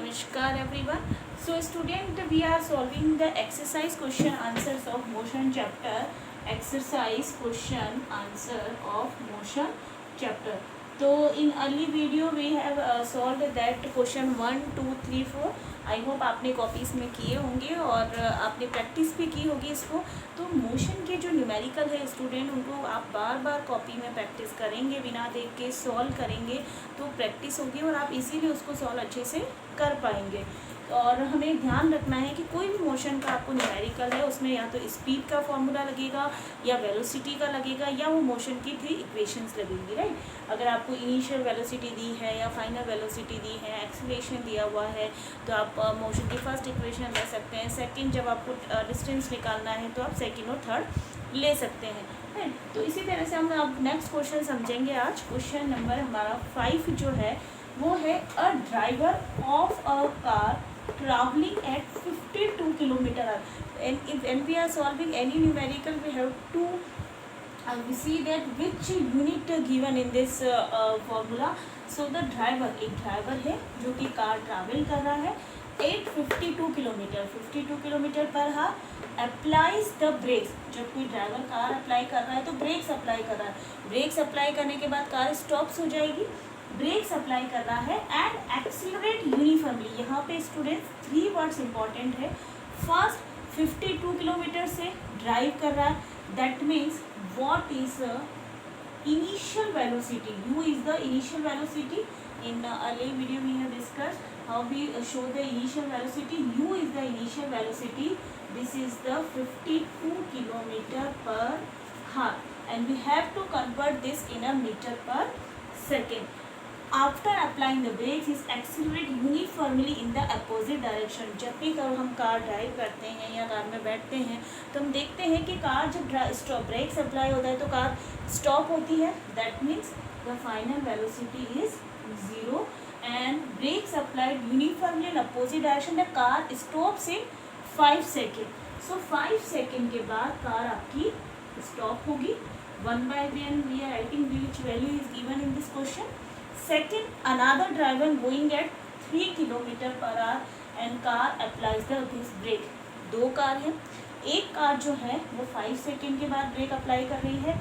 Namaskar everyone. So student, we are solving the exercise question answers of motion chapter. Exercise question answer of motion chapter. So in early video we have solved that question 1, 2, 3, 4. I hope आपने copies में किए होंगे और आपने practice भी की होगी इसको. तो मोशन के जो न्यूमेरिकल है स्टूडेंट, उनको आप बार बार कॉपी में प्रैक्टिस करेंगे, बिना देख के सॉल्व करेंगे तो प्रैक्टिस होगी और आप इजीली उसको सॉल्व अच्छे से कर पाएंगे. और हमें ध्यान रखना है कि कोई भी मोशन का आपको न्यूमेरिकल है उसमें या तो स्पीड का फॉर्मूला लगेगा या वेलोसिटी का लगेगा या वो मोशन की 3 इक्वेशंस लगेंगी, राइट. अगर आपको इनिशियल वेलोसिटी दी है या फाइनल वेलोसिटी दी है, एक्सीलरेशन दिया हुआ है, तो आप मोशन की फर्स्ट इक्वेशन ले सकते हैं. सेकंड, जब आपको डिस्टेंस निकालना है तो आप सेकंड और थर्ड ले सकते हैं, राइट. तो इसी तरह से हम अब नेक्स्ट क्वेश्चन समझेंगे आज. क्वेश्चन नंबर हमारा 5 जो है वो है a driver of a car traveling at 52 kilometer/hour. And if when we are solving any numerical, we have to we see that which unit given in this formula. So the driver, एक driver है जो कि car travel कर रहा है 852 kilometre 52 kilometre पर हार. Applies the brakes. जब कोई ड्राइवर कार अप्लाई कर रहा है तो ब्रेक्स अप्लाई कर रहा है. ब्रेक्स अप्लाई करने के बाद कार स्टॉप्स हो जाएगी. ब्रेक्स अप्लाई कर रहा है एंड एक्सीलरेट यूनिफॉर्मली. यहाँ पे स्टूडेंट्स 3 वर्ड्स इंपॉर्टेंट है. फर्स्ट 52 किलोमीटर से ड्राइव कर रहा है. That means what is initial velocity. u is the initial velocity. In earlier video we have discussed how we show the initial velocity. u is the initial velocity. This is the 52 kilometer per hour and we have to convert this in a meter per second. After applying the brakes, is accelerate uniformly in the opposite direction. जब भी कब हम car drive करते हैं या car में बैठते हैं तो हम देखते हैं कि कार जब स्टॉप ब्रेक्स अप्लाई होता है तो कार स्टॉप होती है. That means the final velocity is 0 and brakes applied uniformly in opposite direction. The car stops in 5 second. So 5 second के बाद कार आपकी स्टॉप होगी. 1/n we are writing which value is given in this question. Second, another driver going at 3 km/h and car applies this brake. 2 car हैं. एक car जो है वो 5 second के बाद ब्रेक अप्लाई कर रही है.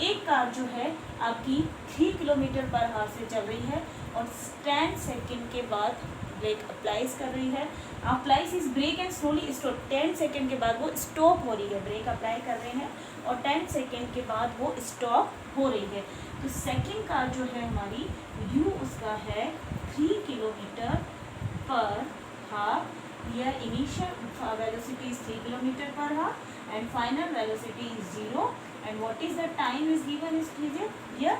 एक कार जो है आपकी 3 km/h से चल रही है और 10 सेकेंड के बाद ब्रेक अप्लाइज कर रही है. Applies is brake and slowly stop. 10 second के बाद वो स्टॉप हो रही है. ब्रेक अप्लाई कर रहे हैं और 10 सेकेंड के बाद वो स्टॉप हो रही है. तो सेकेंड कार जो है हमारी u उसका है 3 km/h. Here initial velocity is 3 km/h and final velocity is 0. And what is the time is given is here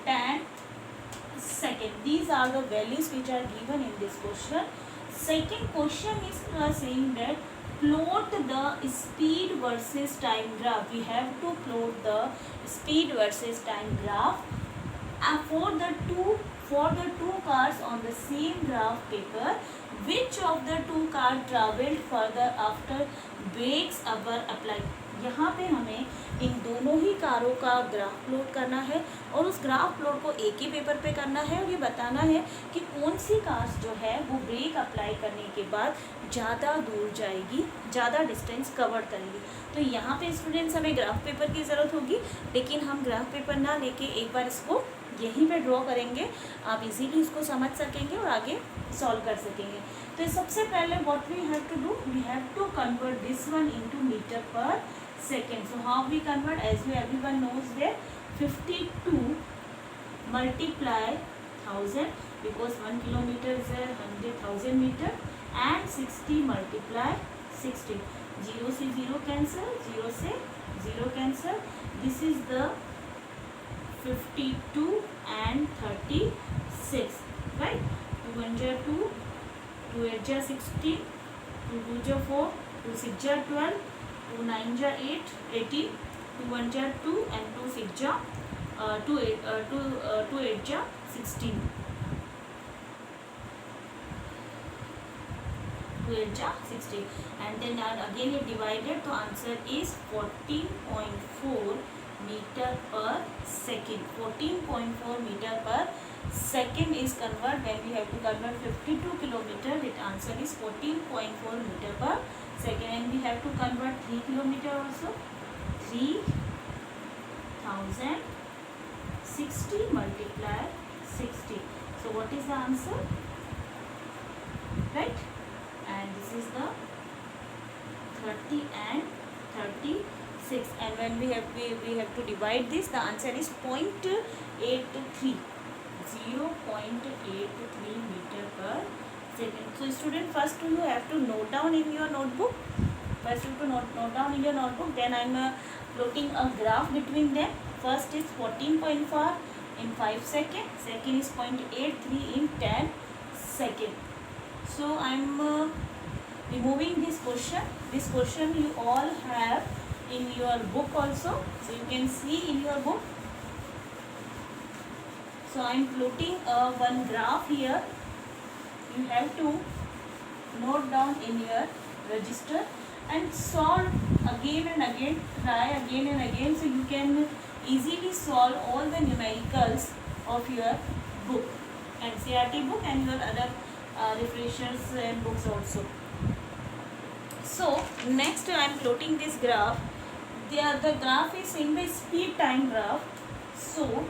10 second. These are the values which are given in this question. Second question is saying that plot the speed versus time graph. We have to plot the speed versus time graph for the two cars on the same graph paper. Which of the two cars traveled further after brakes were applied? यहाँ पे हमें इन दोनों ही कारों का graph plot करना है और उस ग्राफ प्लॉट को एक ही पेपर पे करना है और ये बताना है कि कौन सी कार्स जो है वो ब्रेक अप्लाई करने के बाद ज़्यादा दूर जाएगी, ज़्यादा डिस्टेंस कवर करेगी. तो यहाँ पे स्टूडेंट्स हमें ग्राफ पेपर की ज़रूरत होगी, लेकिन हम ग्राफ पेपर ना लेके एक बार इसको यहीं पे ड्रॉ करेंगे. आप इजीली इसको समझ सकेंगे और आगे सॉल्व कर सकेंगे. तो सबसे पहले what we have to do, we have to convert this one into metre per second. So how we convert, as you everyone knows that 52 multiply 1000 because 1 kilometer is 100,000 meter and 60 multiply 60. 0 से 0 cancel, 0 से 0 cancel. This is the 52 and 36, right? 2 1 ja 2, 2 8 ja 16, 2 2 ja 4, 2 6 ja 12, 2 9 ja 8, 18, 2 1 ja 2 and 2 6 ja 2 8 ja 16. 2 8 ja 16 and then again it divided, so answer is 14.4 meter per second. 14.4 meter per second is convert. When we have to convert 52 kilometer, it answer is 14.4 meter per second. And we have to convert 3 kilometer also. 3060 multiply 60. So what is the answer? Right? And this is the 30 and 36. And when we have to divide this, the answer is 0.83. 0.83 meter per second. So student, first you have to note down in your notebook. First you have to note down in your notebook. Then I am plotting a graph between them. First is 14.4 in 5 seconds. Second is 0.83 in 10 seconds. So I am removing this question. This question you all have in your book also. So you can see in your book. So I am plotting one graph here. You have to note down in your register and solve again and again, try again and again, so you can easily solve all the numericals of your book, NCERT book, and your other refreshers and books also. So next I am plotting this graph. The graph is in the speed time graph. So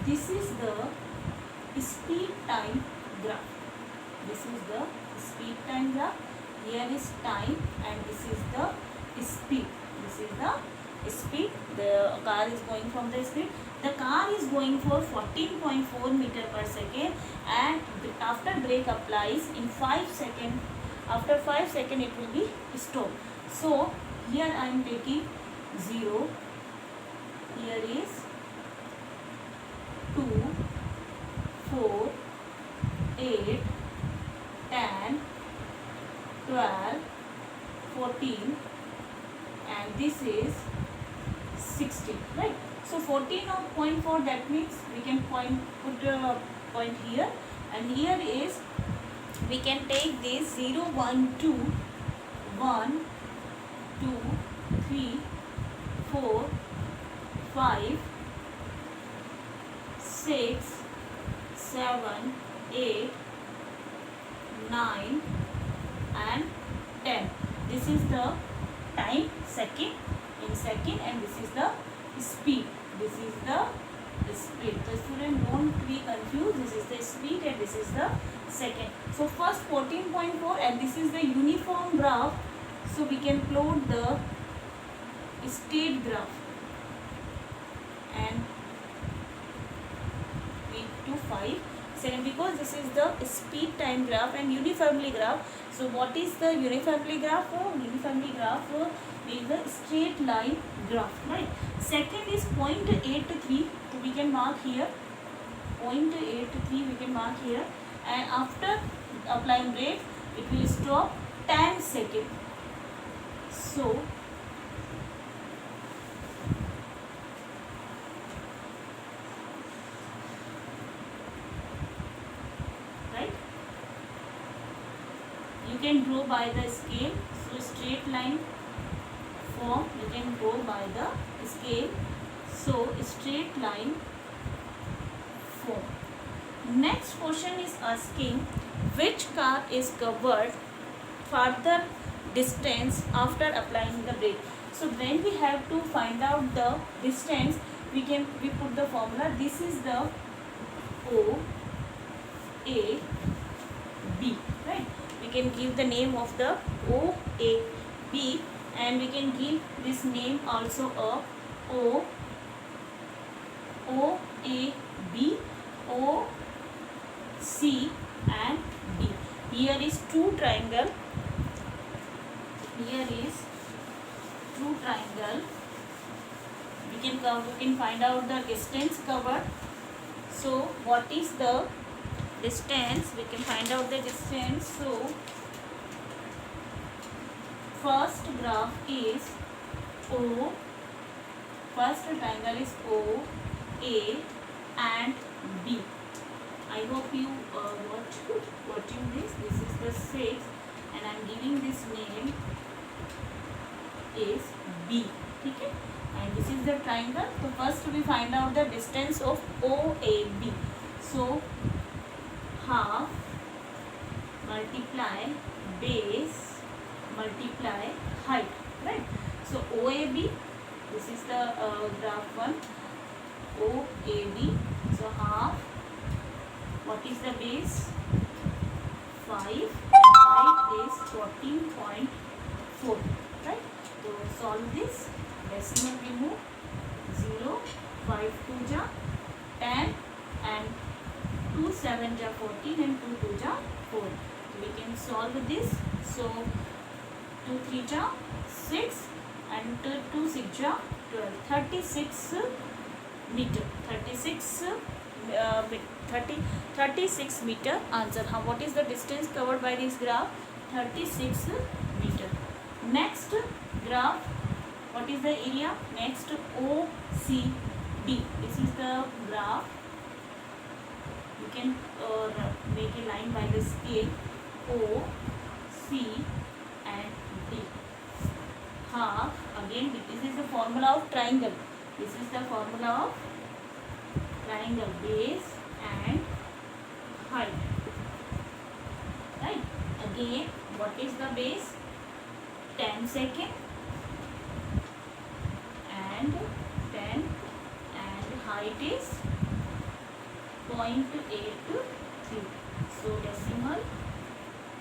this is the speed time graph. This is the speed time graph. Here is time and this is the speed. This is the speed. The car is going from the speed. The car is going for 14.4 meter per second, and after brake applies in 5 seconds. After 5 seconds it will be stopped. So here I am taking 0. Here is 2, 4, 8, 10, 12, 14, and this is 16, right? So 14.4, that means we can put a point here, and here is we can take this 0, 1, 2, 1, 2, 3, 4, 5, 6, 7, 8, 9 and 10. This is the time, second, in second, and this is the speed. This is the speed. The student don't be confused. This is the speed and this is the second. So first 14.4, and this is the uniform graph. So we can plot the state graph and to 5 seconds, because this is the speed time graph and uniformly graph. So what is the uniformly graph? Uniformly graph is the straight line graph, right? Second is 0.83, so we can mark here. 0.83 we can mark here, and after applying brake it will stop 10 seconds. So you can draw by the scale. So straight line form you can draw by the scale. So straight line form. Next question is asking which car is covered further distance after applying the brake. So when we have to find out the distance, we put the formula. This is the O A B, right? We can give the name of the O A B, and we can give this name also of O A B, O C and D. Here is two triangle. Here is two triangle. We can find out the distance covered. So what is the distance? We can find out the distance. So first graph is O. First triangle is O, A and B. I hope you watching this. This is the 6, and I am giving this name is B. Okay? And this is the triangle. So first we find out the distance of OAB. So half multiply base multiply height, right? So OAB, this is the graph 1, OAB. So half, what is the base? 5 and height is 14.4, right? So solve this. Decimal remove, 0, 5 2 ja 10 and 2 7 ja 14 and 2 2 ja 4. We can solve this. So 2 3 ja 6 and 2 6 ja 12. 36 meter. 36 meter answer. What is the distance covered by this graph? 36 meter. Next graph, what is the area? Next OCD. This is the graph. You can make a line by the scale. O, C and D. Half, again this is the formula of triangle. This is the formula of triangle, base and height, right? Again, what is the base? 10 second and 10 and height is 0.83. So decimal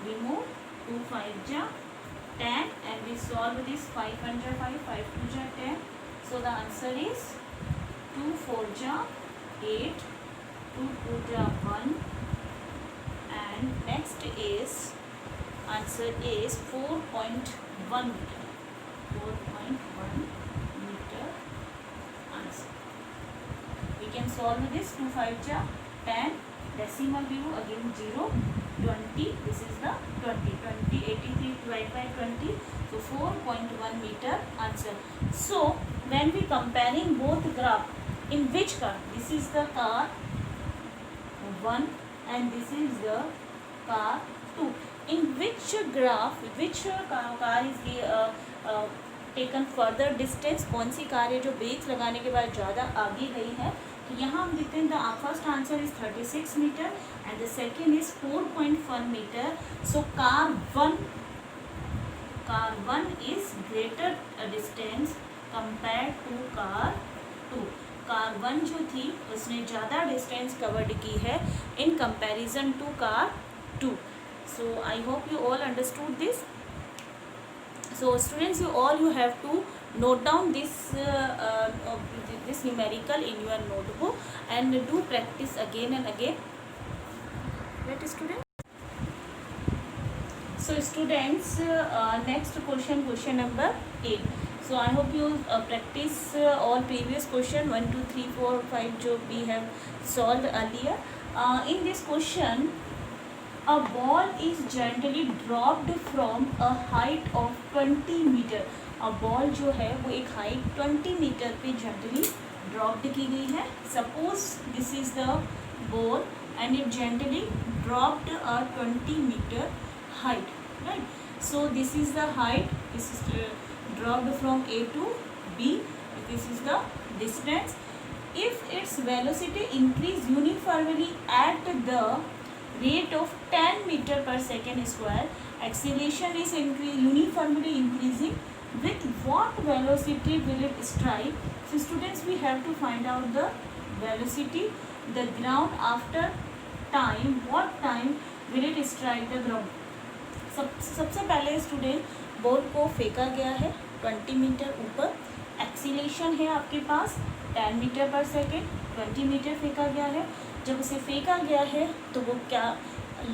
remove, 2 5 ja 10 and we solve this. 5 1 ja 5, 5 2 ja 10. So the answer is 2 4 ja 8, 2 2 ja 1 and next is answer is 4.1 meter. 4.1 meter answer. We can solve this. 2 5 ja 10, decimal view again 0, 20, this is the 20, 83 divided by 20, so 4.1 meter answer. So when we comparing both graph, in which car? This is the car 1 and this is the car 2. In which graph, which car is taken further distance? कौन सी car है जो breaks लगाने के बाद ज़्यादा आगे गई है? तो यहाँ हम देखते हैं the first answer is 36 metre and the second is 4.1 metre. So car 1 is greater distance compare to car 2. Car 1 जो थी उसने ज़्यादा डिस्टेंस कवर्ड की है in comparison to car 2. So I hope you all understood this. So students, you have to note down this numerical in your notebook and do practice again and again. Right students? So students, next question number 8. So I hope you practice all previous question 1 2 3 4 5 जो we have solved earlier. In this question, a ball is gently dropped from a height of 20 meter. a ball जो है वो एक height 20 meter पे gently dropped की गई है. Suppose this is the ball and it gently dropped a 20 meter height, right? So this is the height. This is dropped from A to B. This is the distance. If its velocity increase uniformly at the rate of 10 meter per second square, acceleration is uniformly increasing. With what velocity will it strike? So students, we have to find out the velocity, the ground after time. What time will it strike the ground? सबसे पहले student ball को फेंका गया है 20 metre ऊपर. Acceleration है आपके पास 10 metre per second. 20 metre फेंका गया है. जब उसे फेंका गया है तो वो क्या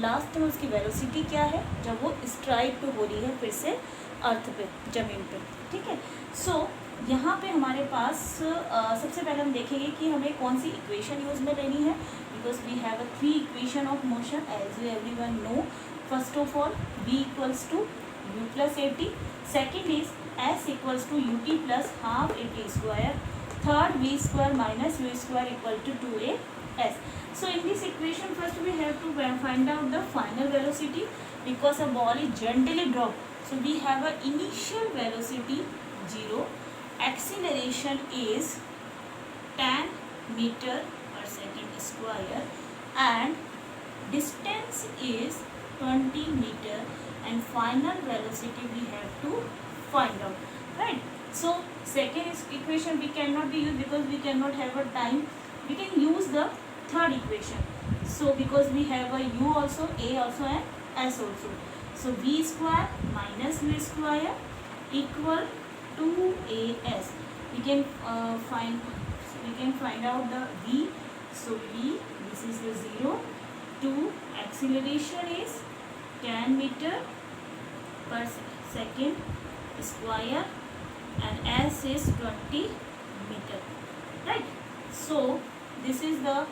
लास्ट में उसकी वेलोसिटी क्या है जब वो स्ट्राइक हो रही है फिर से अर्थ पे, ज़मीन पे. ठीक है. सो यहाँ पे हमारे पास सबसे पहले हम देखेंगे कि हमें कौन सी इक्वेशन यूज़ में लेनी है. Because we have a 3 equation of motion as you everyone know. First of all v equals to u plus a t. Second is s equals to u t plus half a t square. Third v square minus u square equal to 2as. So in this equation, first we have to find out the final velocity because a ball is gently dropped. So we have a initial velocity 0. Acceleration is 10 meter per second square and distance is 20 meter, and final velocity we have to find out, right? So second equation we cannot be used because we cannot have a time. We can use the third equation. So because we have a u also, a also, and s also. So v square minus v square equal to as. We can find out the v. So v, this is the 0. 2, acceleration is 10 meter per second square, and s is 20 meter, right? So this is the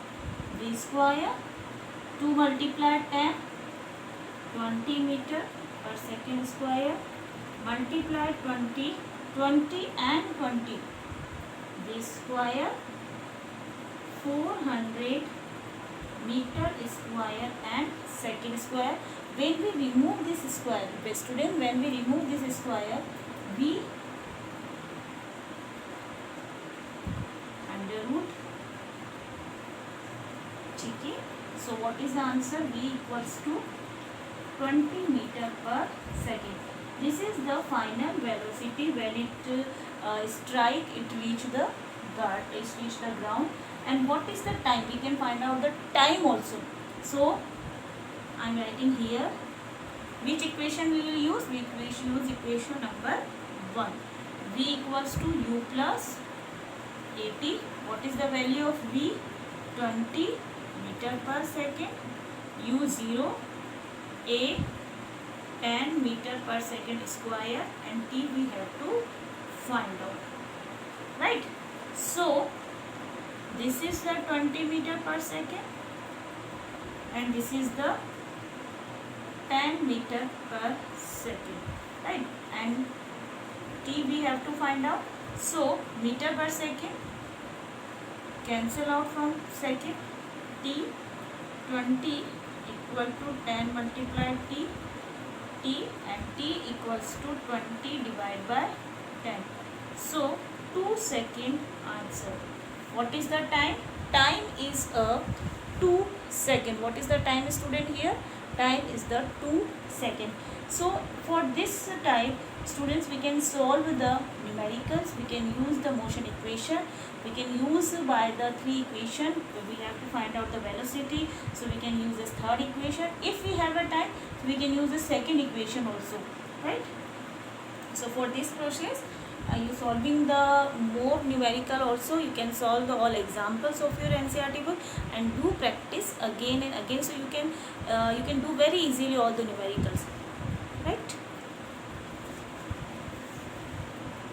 v square. 2 multiplied 10, 20 meter per second square, multiplied 20, 20 and 20, v square 400 meter square and second square. When we remove this square, student, when we remove this square, v under root, okay. So what is the answer? V equals to 20 meter per second. This is the final velocity when it strike, it reach the ground. And what is the time? We can find out the time also. So I am writing here. Which equation we will use? We will use equation number 1. V equals to u plus 80. What is the value of v? 20 meter per second. U 0. A 10 meter per second square, and t we have to find out, right? So this is the 20 meter per second, and this is the 10 meter per second, right? And t we have to find out. So meter per second cancel out from second. T 20 equal to 10 multiplied t, and t equals to 20 divided by 10. So 2 second answer. What is the time? Time is a 2 second. What is the time, student, here? Time is the 2 second. So for this time, students, we can solve the numericals. We can use the motion equation. We can use by the 3 equation. We have to find out the velocity. So we can use this third equation. If we have a time, we can use the second equation also, right? So for this process, you solving the more numerical also. You can solve the all examples of your NCERT book and do practice again and again. So you can do very easily all the numericals, right?